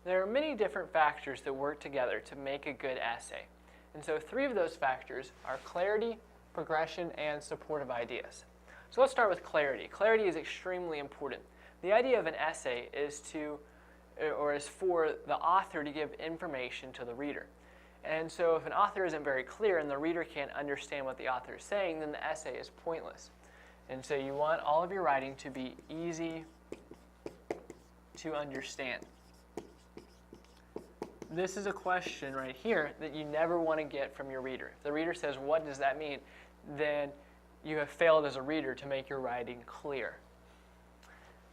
There are many different factors that work together to make a good essay. And so 3 of those factors are clarity, progression, and supportive ideas. So let's start with clarity. Clarity is extremely important. The idea of an essay is for the author to give information to the reader. And so if an author isn't very clear and the reader can't understand what the author is saying, then the essay is pointless. And so you want all of your writing to be easy to understand. This is a question right here that you never want to get from your reader. If the reader says, "What does that mean?" then you have failed as a reader to make your writing clear.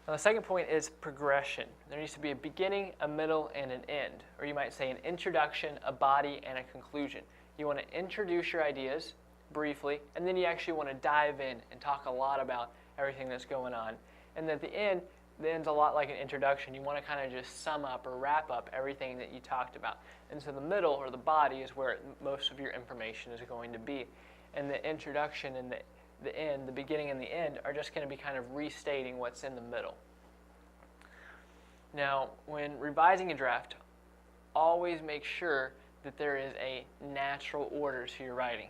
Now, the second point is progression. There needs to be a beginning, a middle, and an end. Or you might say an introduction, a body, and a conclusion. You want to introduce your ideas briefly, and then you actually want to dive in and talk a lot about everything that's going on. And at the end's a lot like an introduction. You want to kind of just sum up or wrap up everything that you talked about. And so the middle, or the body, is where most of your information is going to be. And the introduction and the end, the beginning and the end, are just going to be kind of restating what's in the middle. Now, when revising a draft, always make sure that there is a natural order to your writing.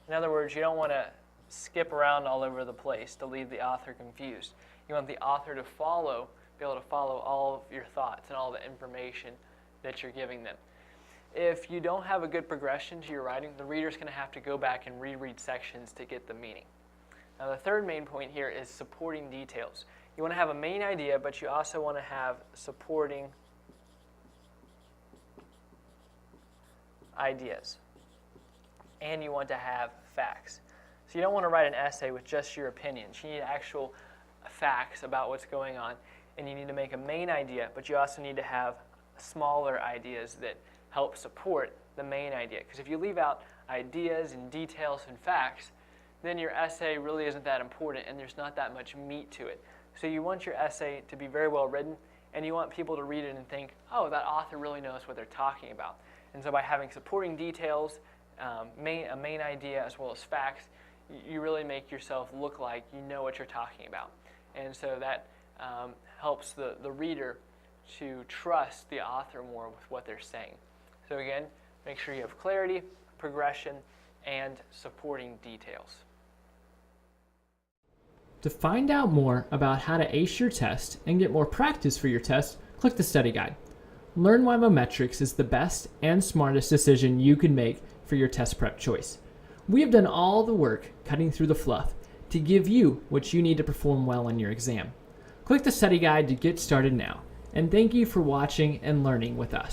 In other words, you don't want to skip around all over the place to leave the author confused. You want the author to be able to follow all of your thoughts and all the information that you're giving them. If you don't have a good progression to your writing, the reader's going to have to go back and reread sections to get the meaning. Now, the third main point here is supporting details. You want to have a main idea, but you also want to have supporting ideas. And you want to have facts. So you don't want to write an essay with just your opinions. You need actual facts about what's going on. And you need to make a main idea, but you also need to have smaller ideas that help support the main idea. Because if you leave out ideas and details and facts, then your essay really isn't that important and there's not that much meat to it. So you want your essay to be very well written, and you want people to read it and think, "Oh, that author really knows what they're talking about." And so by having supporting details, a main idea as well as facts, you really make yourself look like you know what you're talking about. And so that helps the reader to trust the author more with what they're saying. So again, make sure you have clarity, progression, and supporting details. To find out more about how to ace your test and get more practice for your test, click the study guide. Learn why Mometrix is the best and smartest decision you can make for your test prep choice. We have done all the work cutting through the fluff to give you what you need to perform well on your exam. Click the study guide to get started now, and thank you for watching and learning with us.